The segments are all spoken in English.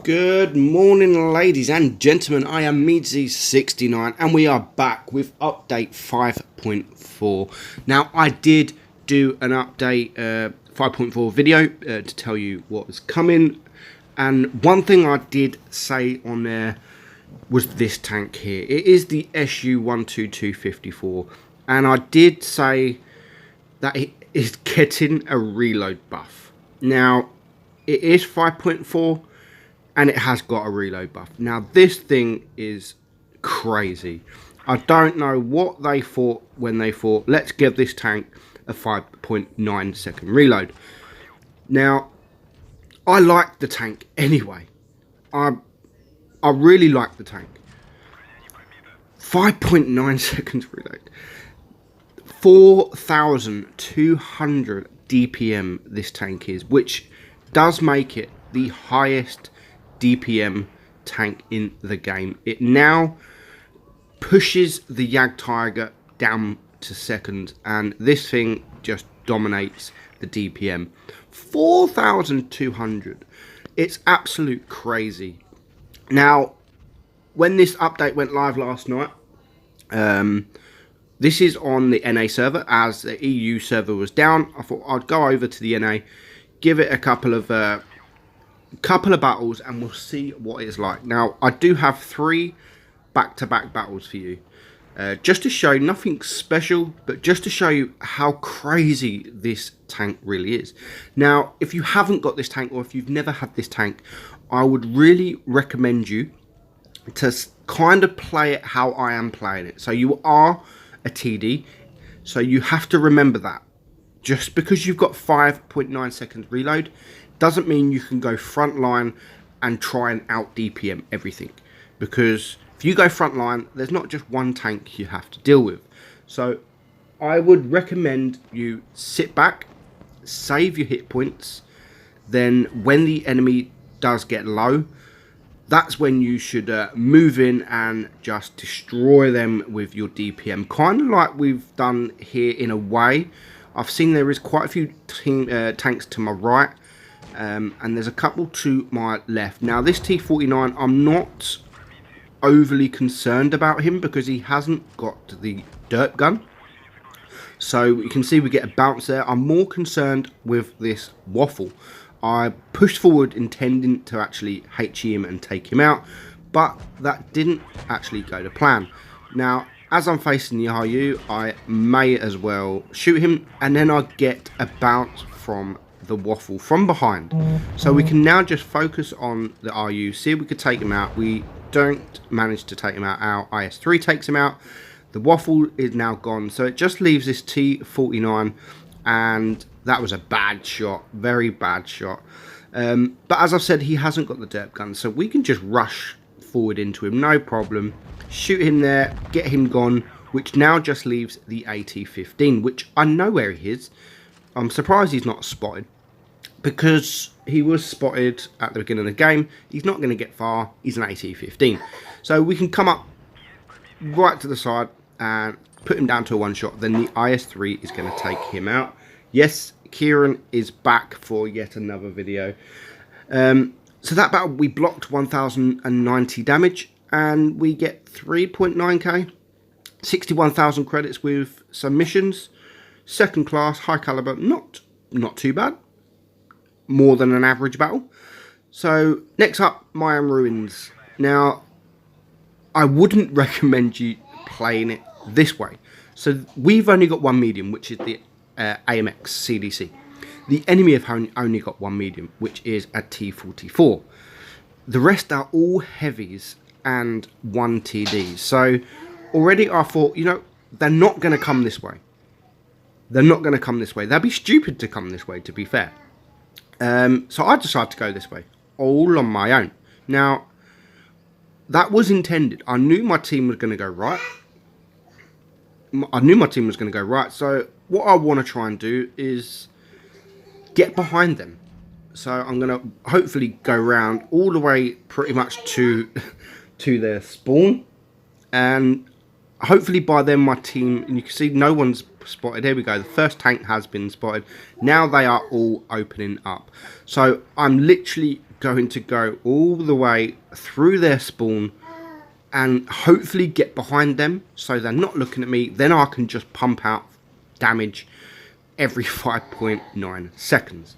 Good morning, ladies and gentlemen. I am Meadsy69 and we are back with update 5.4. Now, I did do an update 5.4 video to tell you what was coming, and one thing I did say on there was this tank here. It is the SU-122-54, and I did say that it is getting a reload buff. Now, it is 5.4 and it has got a reload buff. Now, this thing is crazy. I don't know what they thought when they thought, let's give this tank a 5.9 second reload. Now, I like the tank anyway. I really like the tank. 5.9 seconds reload. 4,200 DPM this tank is, which does make it the highest DPM tank in the game. It now pushes the Jagdtiger down to seconds, and this thing just dominates the DPM. 4,200. It's absolute crazy. Now, when this update went live last night, this is on the NA server, as the EU server was down. I thought I'd go over to the NA, give it a couple of battles, and we'll see what it's like. Now, I do have 3 back-to-back battles for you, just to show you, nothing special, but just to show you how crazy this tank really is. Now, if you haven't got this tank, or if you've never had this tank, I would really recommend you to kind of play it how I am playing it. So you are a TD, so you have to remember that. Just because you've got 5.9 seconds reload doesn't mean you can go front line and try and out DPM everything, because if you go front line, there's not just one tank you have to deal with. So I would recommend you sit back, save your hit points, then when the enemy does get low, that's when you should move in and just destroy them with your DPM, kind of like we've done here in a way. I've seen there is quite a few tanks to my right, and there's a couple to my left. Now, this T49, I'm not overly concerned about him because he hasn't got the dirt gun. So you can see we get a bounce there. I'm more concerned with this waffle. I pushed forward intending to actually HE him and take him out, but that didn't actually go to plan. Now, as I'm facing the RU, I may as well shoot him, and then I get a bounce from the waffle from behind. So we can now just focus on the RU, see if we could take him out. We don't manage to take him out. Our IS-3 takes him out. The waffle is now gone, so it just leaves this T49, and that was a bad shot, very bad shot. But as I've said, he hasn't got the derp gun, so we can just rush forward into him, no problem. Shoot him there, get him gone, which now just leaves the AT-15, which I know where he is. I'm surprised he's not spotted, because he was spotted at the beginning of the game. He's not going to get far. He's an AT-15. So we can come up right to the side and put him down to a one-shot. Then the IS-3 is going to take him out. Yes, Kieran is back for yet another video. So that battle, we blocked 1,090 damage, and we get 3.9k, 61,000 credits with some missions. Second class, high caliber, not too bad. More than an average battle. So next up, Mayan ruins. Now, I wouldn't recommend you playing it this way. So we've only got one medium, which is the AMX CDC. The enemy have only got one medium, which is a T44. The rest are all heavies and one TD. So already I thought, you know, they're not going to come this way. They're not going to come this way. They'd be stupid to come this way, to be fair. So I decided to go this way, all on my own. Now, that was intended. I knew my team was going to go right. So what I want to try and do is get behind them. So I'm going to hopefully go around all the way pretty much to their spawn. And hopefully by then my team, and you can see no one's spotted. Here we go. The first tank has been spotted. Now they are all opening up. So I'm literally going to go all the way through their spawn and hopefully get behind them so they're not looking at me. Then I can just pump out damage every 5.9 seconds.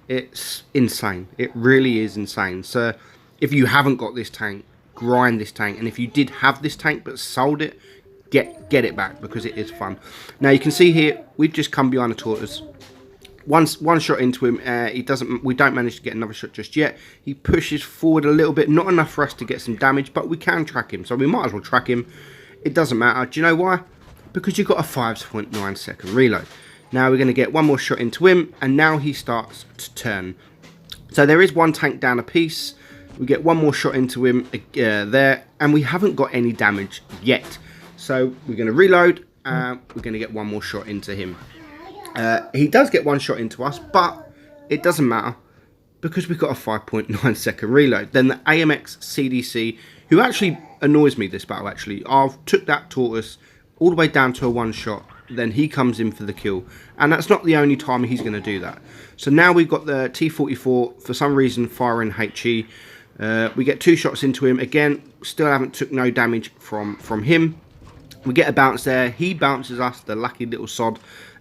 It's insane. It really is insane. So if you haven't got this tank, grind this tank. And if you did have this tank but sold it, get it back, because it is fun. Now you can see here, we've just come behind the tortoise. One shot into him. We don't manage to get another shot just yet. He pushes forward a little bit, not enough for us to get some damage, but we can track him, so we might as well track him. It doesn't matter. Do you know why? Because you've got a 5.9 second reload. Now we're going to get one more shot into him, and now he starts to turn. So there is one tank down a piece. We get one more shot into him there, and we haven't got any damage yet. So we're going to reload, and we're going to get one more shot into him. He does get one shot into us, but it doesn't matter because we've got a 5.9 second reload. Then the AMX CDC, who actually annoys me this battle actually, I've took that tortoise all the way down to a one shot, then he comes in for the kill, and that's not the only time he's going to do that. So now we've got the T-44 for some reason firing HE. We get two shots into him again, still haven't took no damage from him. We get a bounce there, he bounces us, the lucky little sod,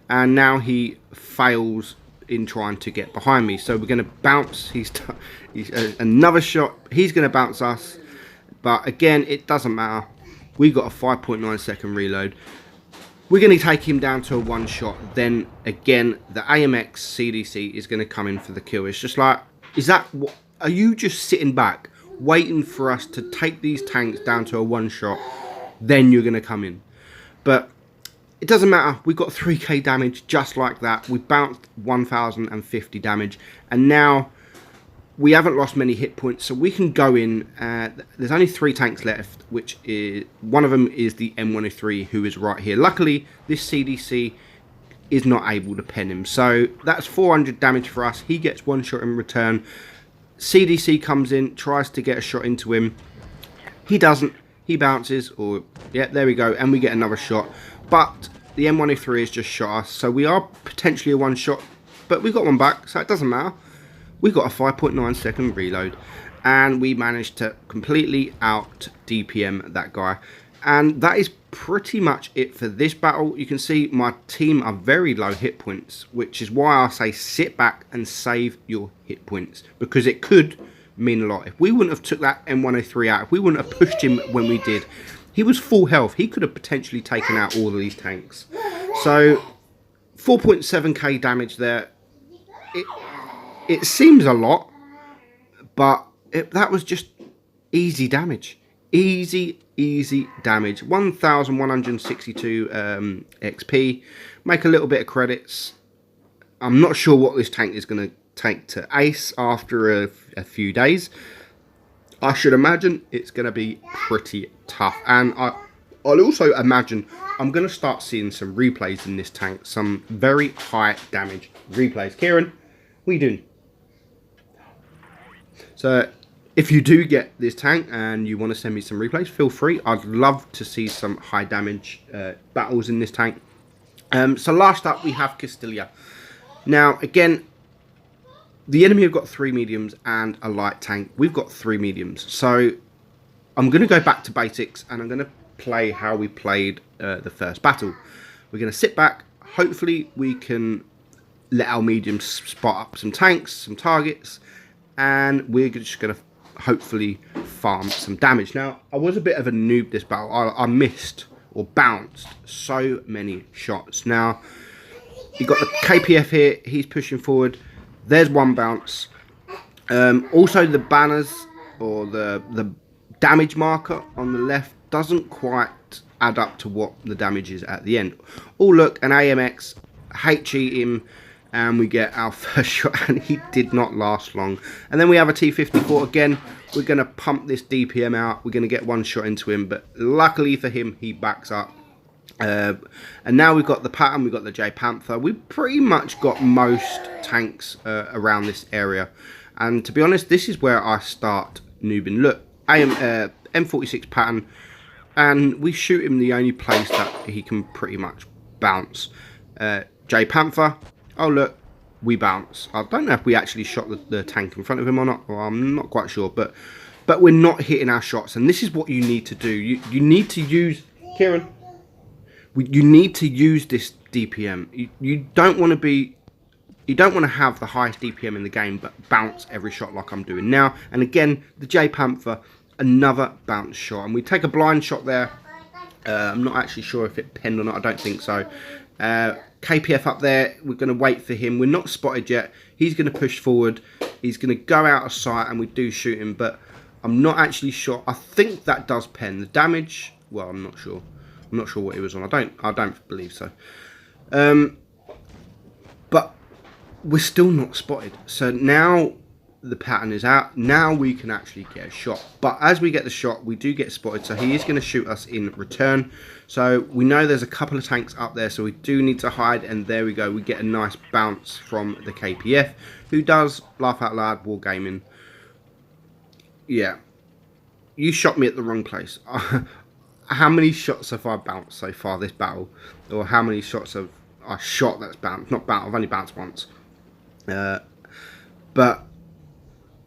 and now he fails in trying to get behind me. So we're going to bounce. He's another shot. He's going to bounce us. But again, it doesn't matter. We got a 5.9 second reload. We're going to take him down to a one shot. Then again, the AMX CDC is going to come in for the kill. It's just like, are you just sitting back waiting for us to take these tanks down to a one shot? Then you're going to come in. But it doesn't matter. We got 3k damage just like that. We bounced 1050 damage, and now we haven't lost many hit points, so we can go in. There's only 3 tanks left, which is one of them is the M103, who is right here. Luckily, this CDC is not able to pen him, so that's 400 damage for us. He gets one shot in return. CDC comes in, tries to get a shot into him. He doesn't. He bounces, or yeah, there we go, and we get another shot. But the M103 has just shot us, so we are potentially a one shot, but we got one back, so it doesn't matter. We got a 5.9 second reload, and we managed to completely out DPM that guy. And that is pretty much it for this battle. You can see my team are very low hit points, which is why I say sit back and save your hit points, because it could mean a lot. If we wouldn't have took that M103 out, if we wouldn't have pushed him when we did, he was full health. He could have potentially taken out all of these tanks. So 4.7k damage there. It seems a lot, but that was just easy damage. Easy damage. 1162 XP. Make a little bit of credits. I'm not sure what this tank is going to take to ace after a few days. I should imagine it's going to be pretty tough, and I'll also imagine I'm going to start seeing some replays in this tank, some very high damage replays. Kieran, what are you doing? So if you do get this tank and you want to send me some replays, feel free. I'd love to see some high damage battles in this tank. So last up we have Castilla. Now again, the enemy have got 3 mediums and a light tank. We've got 3 mediums. So I'm going to go back to basics, and I'm going to play how we played the first battle. We're going to sit back. Hopefully we can let our mediums spot up some tanks, some targets, and we're just going to hopefully farm some damage. Now, I was a bit of a noob this battle. I missed or bounced so many shots. Now, you've got the KPF here. He's pushing forward. There's one bounce. Also, the banners or the damage marker on the left doesn't quite add up to what the damage is at the end. Oh, look, an AMX HE him, and we get our first shot, and he did not last long. And then we have a T-54 again. We're going to pump this DPM out. We're going to get one shot into him, but luckily for him, he backs up. And now we've got the Patton, we've got the J Panther. We've pretty much got most tanks around this area. And to be honest, this is where I start noobing. Look, M46 Patton, and we shoot him the only place that he can pretty much bounce. J Panther, oh look, we bounce. I don't know if we actually shot the tank in front of him or not. Well, I'm not quite sure, but we're not hitting our shots, and this is what you need to do. You need to use, Kieran, you need to use this DPM. You don't want to be, you don't want to have the highest DPM in the game, but bounce every shot like I'm doing now. And again, the J Panther, another bounce shot, and we take a blind shot there. I'm not actually sure if it penned or not. I don't think so. KPF up there, we're going to wait for him. We're not spotted yet. He's going to push forward. He's going to go out of sight, and we do shoot him, but I'm not actually sure. I think that does pen. The damage, well, I'm not sure. I'm not sure what he was on. I don't believe so. But we're still not spotted. So now the pattern is out. Now we can actually get a shot. But as we get the shot, we do get spotted. So he is going to shoot us in return. So we know there's a couple of tanks up there. So we do need to hide. And there we go. We get a nice bounce from the KPF, who does laugh out loud wargaming. Yeah. You shot me at the wrong place. How many shots have I bounced so far this battle? Or how many shots have I shot that's bounced? Not bounced. I've only bounced once. But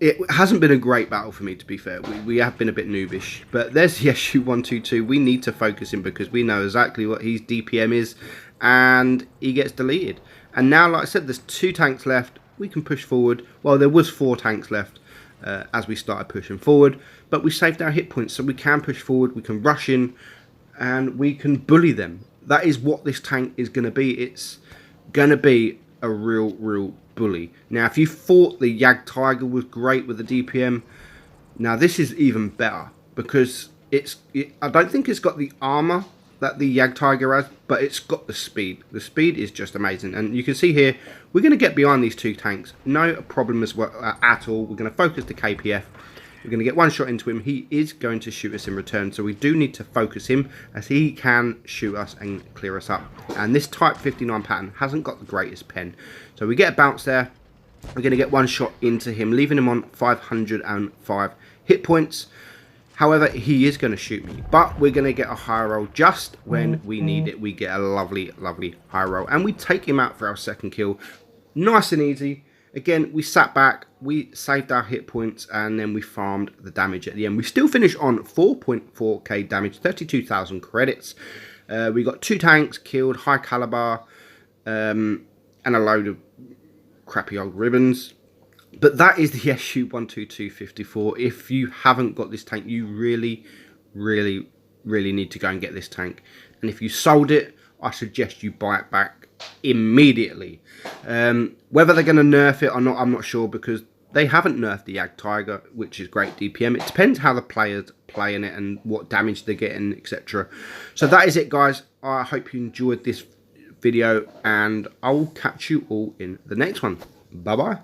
it hasn't been a great battle for me, to be fair. We have been a bit noobish. But there's the SU-122. We need to focus him because we know exactly what his DPM is. And he gets deleted. And now, like I said, there's 2 tanks left. We can push forward. Well, there was 4 tanks left as we started pushing forward. But we saved our hit points, so we can push forward. We can rush in. And we can bully them. That is what this tank is going to be. It's going to be a real bully. Now, if you thought the Yag Tiger was great with the DPM, now this is even better because I don't think it's got the armor that the Yag Tiger has, but it's got the speed. The speed is just amazing, and you can see here we're going to get behind these 2 tanks, no problem as well at all. We're going to focus the KPF. We're going to get one shot into him. He is going to shoot us in return, so we do need to focus him as he can shoot us and clear us up. And this Type 59 pattern hasn't got the greatest pen. So we get a bounce there. We're going to get one shot into him, leaving him on 505 hit points. However, he is going to shoot me, but we're going to get a high roll just when we need it. We get a lovely high roll, and we take him out for our second kill. Nice and easy. Again, we sat back, we saved our hit points, and then we farmed the damage at the end. We still finish on 4.4k damage, 32,000 credits. We got 2 tanks killed, high caliber, and a load of crappy old ribbons. But that is the SU-122-54. If you haven't got this tank, you really need to go and get this tank. And if you sold it, I suggest you buy it back immediately. Whether they're going to nerf it or not, I'm not sure, because they haven't nerfed the Yag Tiger, which is great DPM. It depends how the players play in it and what damage they're getting, etc. So that is it, guys. I hope you enjoyed this video, and I will catch you all in the next one. Bye bye.